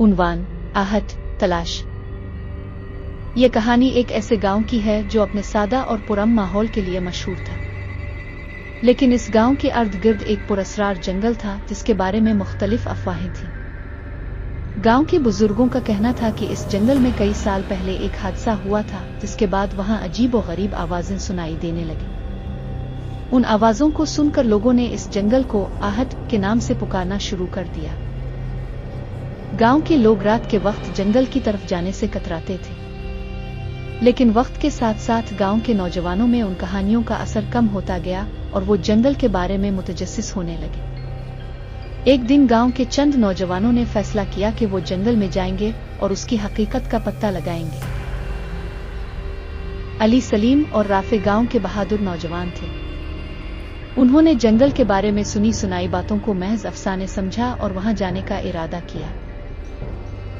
उन्वान आहट तलाश। ये कहानी एक ऐसे गांव की है जो अपने सादा और पुरअमन माहौल के लिए मशहूर था। लेकिन इस गांव के इर्द गिर्द एक पुरअसरार जंगल था जिसके बारे में मुख्तलिफ अफवाहें थीं। गांव के बुजुर्गों का कहना था कि इस जंगल में कई साल पहले एक हादसा हुआ था जिसके बाद वहां अजीब और गरीब आवाजें सुनाई देने लगी। उन आवाजों को सुनकर लोगों ने इस जंगल को आहट के नाम से पुकारना शुरू कर दिया। गांव के लोग रात के वक्त जंगल की तरफ जाने से कतराते थे, लेकिन वक्त के साथ साथ गांव के नौजवानों में उन कहानियों का असर कम होता गया और वो जंगल के बारे में मुतजस्सिस होने लगे। एक दिन गांव के चंद नौजवानों ने फैसला किया कि वो जंगल में जाएंगे और उसकी हकीकत का पता लगाएंगे। अली, सलीम और राफे गांव के बहादुर नौजवान थे। उन्होंने जंगल के बारे में सुनी सुनाई बातों को महज अफसाने समझा और वहां जाने का इरादा किया।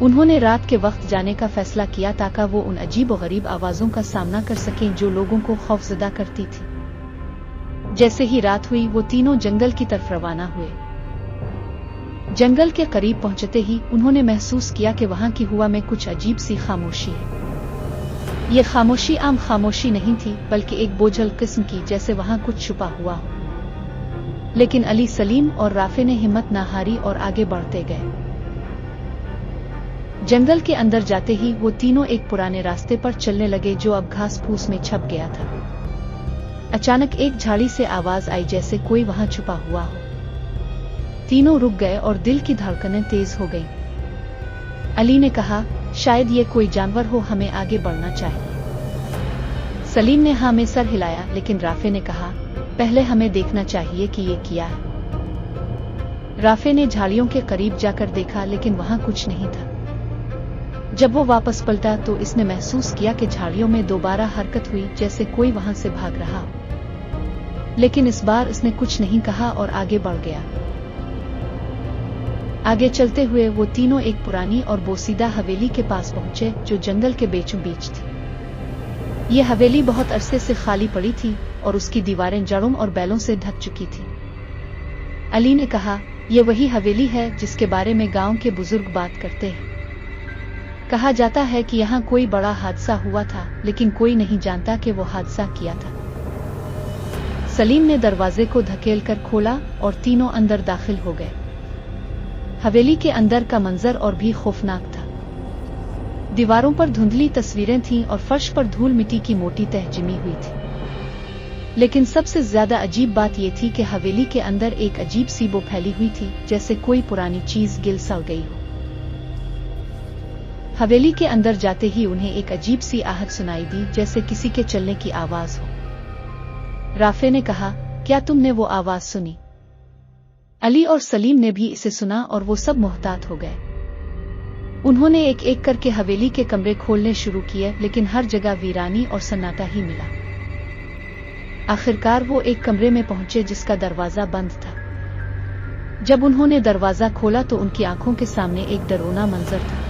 उन्होंने रात के वक्त जाने का फैसला किया ताकि वो उन अजीब और गरीब आवाजों का सामना कर सकें जो लोगों को खौफजदा करती थी। जैसे ही रात हुई वो तीनों जंगल की तरफ रवाना हुए। जंगल के करीब पहुंचते ही उन्होंने महसूस किया कि वहां की हवा में कुछ अजीब सी खामोशी है। ये खामोशी आम खामोशी नहीं थी बल्कि एक बोझल किस्म की, जैसे वहां कुछ छुपा हुआ हो। लेकिन अली, सलीम और राफे ने हिम्मत न हारी और आगे बढ़ते गए। जंगल के अंदर जाते ही वो तीनों एक पुराने रास्ते पर चलने लगे जो अब घास फूस में छप गया था। अचानक एक झाड़ी से आवाज आई जैसे कोई वहां छुपा हुआ हो। तीनों रुक गए और दिल की धड़कनें तेज हो गईं। अली ने कहा, शायद ये कोई जानवर हो, हमें आगे बढ़ना चाहिए। सलीम ने हाँ में सर हिलाया, लेकिन राफे ने कहा, पहले हमें देखना चाहिए कि ये क्या है। राफे ने झाड़ियों के करीब जाकर देखा, लेकिन वहां कुछ नहीं था। जब वो वापस पलटा तो इसने महसूस किया कि झाड़ियों में दोबारा हरकत हुई, जैसे कोई वहां से भाग रहा हो। लेकिन इस बार इसने कुछ नहीं कहा और आगे बढ़ गया। आगे चलते हुए वो तीनों एक पुरानी और बोसीदा हवेली के पास पहुंचे जो जंगल के बीचों बीच थी। ये हवेली बहुत अरसे से खाली पड़ी थी और उसकी दीवारें जड़ों और बैलों से ढक चुकी थी। अली ने कहा, यह वही हवेली है जिसके बारे में गांव के बुजुर्ग बात करते हैं। कहा जाता है कि यहाँ कोई बड़ा हादसा हुआ था, लेकिन कोई नहीं जानता कि वो हादसा क्या था। सलीम ने दरवाजे को धकेलकर खोला और तीनों अंदर दाखिल हो गए। हवेली के अंदर का मंजर और भी खौफनाक था। दीवारों पर धुंधली तस्वीरें थीं और फर्श पर धूल मिट्टी की मोटी तह जमी हुई थी। लेकिन सबसे ज्यादा अजीब बात यह थी कि हवेली के अंदर एक अजीब सी बो फैली हुई थी, जैसे कोई पुरानी चीज गिल सड़ गई हो। हवेली के अंदर जाते ही उन्हें एक अजीब सी आहट सुनाई दी, जैसे किसी के चलने की आवाज हो। राफे ने कहा, क्या तुमने वो आवाज सुनी? अली और सलीम ने भी इसे सुना और वो सब मुहतात हो गए। उन्होंने एक एक करके हवेली के कमरे खोलने शुरू किए, लेकिन हर जगह वीरानी और सन्नाटा ही मिला। आखिरकार वो एक कमरे में पहुंचे जिसका दरवाजा बंद था। जब उन्होंने दरवाजा खोला तो उनकी आंखों के सामने एक डरावना मंजर था।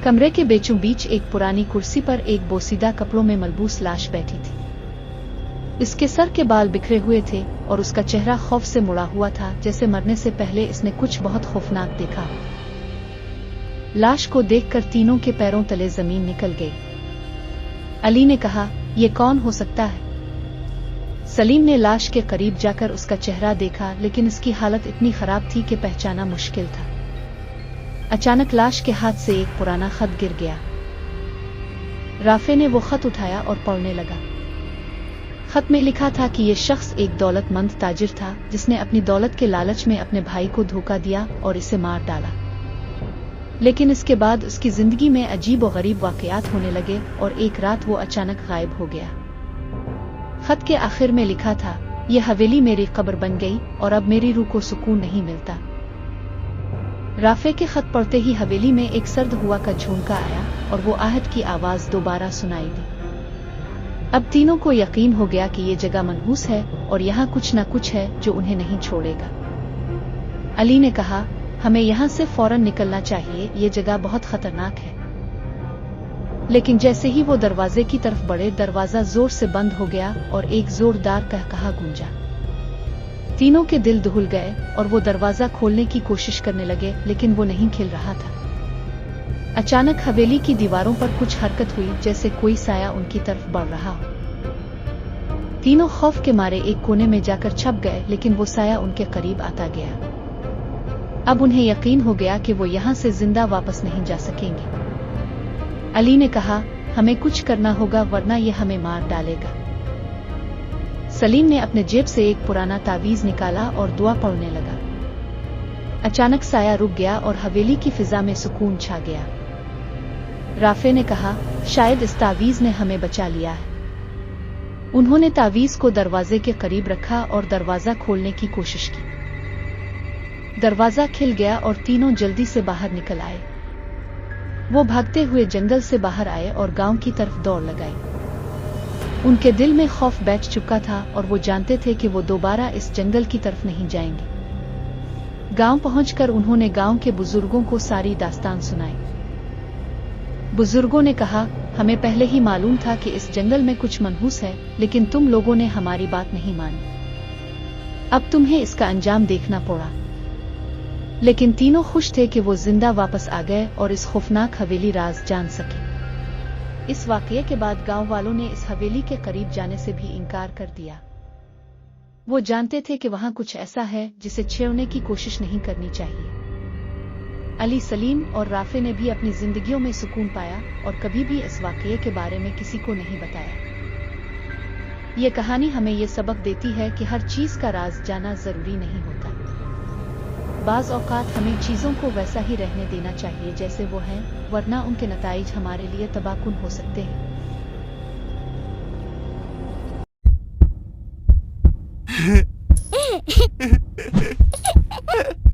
कमरे के बीचों बीच एक पुरानी कुर्सी पर एक बोसीदा कपड़ों में मलबूस लाश बैठी थी। इसके सर के बाल बिखरे हुए थे और उसका चेहरा खौफ से मुड़ा हुआ था, जैसे मरने से पहले इसने कुछ बहुत खौफनाक देखा। लाश को देखकर तीनों के पैरों तले जमीन निकल गई। अली ने कहा, यह कौन हो सकता है? सलीम ने लाश के करीब जाकर उसका चेहरा देखा, लेकिन इसकी हालत इतनी खराब थी कि पहचाना मुश्किल था। अचानक लाश के हाथ से एक पुराना खत गिर गया। राफे ने वो खत उठाया और पढ़ने लगा। खत में लिखा था कि यह शख्स एक दौलतमंद ताजिर था जिसने अपनी दौलत के लालच में अपने भाई को धोखा दिया और इसे मार डाला। लेकिन इसके बाद उसकी जिंदगी में अजीब और गरीब वाकयात होने लगे और एक रात वो अचानक गायब हो गया। खत के आखिर में लिखा था, यह हवेली मेरी कब्र बन गई और अब मेरी रूह को सुकून नहीं मिलता। राफे के खत पढ़ते ही हवेली में एक सर्द हुआ का झोंका आया और वो आहट की आवाज दोबारा सुनाई दी। अब तीनों को यकीन हो गया कि ये जगह मनहूस है और यहाँ कुछ न कुछ है जो उन्हें नहीं छोड़ेगा। अली ने कहा, हमें यहाँ से फौरन निकलना चाहिए, ये जगह बहुत खतरनाक है। लेकिन जैसे ही वो दरवाजे की तरफ बढ़े, दरवाजा जोर से बंद हो गया और एक जोरदार कहकहा गूंजा। तीनों के दिल दहल गए और वो दरवाजा खोलने की कोशिश करने लगे, लेकिन वो नहीं खिल रहा था। अचानक हवेली की दीवारों पर कुछ हरकत हुई, जैसे कोई साया उनकी तरफ बढ़ रहा हो। तीनों खौफ के मारे एक कोने में जाकर छप गए, लेकिन वो साया उनके करीब आता गया। अब उन्हें यकीन हो गया कि वो यहाँ से जिंदा वापस नहीं जा सकेंगे। अली ने कहा, हमें कुछ करना होगा वरना ये हमें मार डालेगा। सलीम ने अपने जेब से एक पुराना तावीज निकाला और दुआ पढ़ने लगा। अचानक साया रुक गया और हवेली की फिजा में सुकून छा गया। राफे ने कहा, शायद इस तावीज ने हमें बचा लिया है। उन्होंने तावीज को दरवाजे के करीब रखा और दरवाजा खोलने की कोशिश की। दरवाजा खिल गया और तीनों जल्दी से बाहर निकल आए। वो भागते हुए जंगल से बाहर आए और गांव की तरफ दौड़ लगाई। उनके दिल में खौफ बैठ चुका था और वो जानते थे कि वो दोबारा इस जंगल की तरफ नहीं जाएंगे। गांव पहुंचकर उन्होंने गांव के बुजुर्गों को सारी दास्तान सुनाई। बुजुर्गों ने कहा, हमें पहले ही मालूम था कि इस जंगल में कुछ मनहूस है, लेकिन तुम लोगों ने हमारी बात नहीं मानी। अब तुम्हें इसका अंजाम देखना पड़ा। लेकिन तीनों खुश थे कि वो जिंदा वापस आ गए और इस खौफनाक हवेली राज जान सके। इस वाकये के बाद गांव वालों ने इस हवेली के करीब जाने से भी इनकार कर दिया। वो जानते थे कि वहां कुछ ऐसा है जिसे छेड़ने की कोशिश नहीं करनी चाहिए। अली, सलीम और राफे ने भी अपनी जिंदगियों में सुकून पाया और कभी भी इस वाकये के बारे में किसी को नहीं बताया। ये कहानी हमें ये सबक देती है कि हर चीज का राज जाना जरूरी नहीं होता। बाज औकात हमें चीजों को वैसा ही रहने देना चाहिए जैसे वो हैं, वरना उनके नताइज हमारे लिए तबाहकुन हो सकते हैं।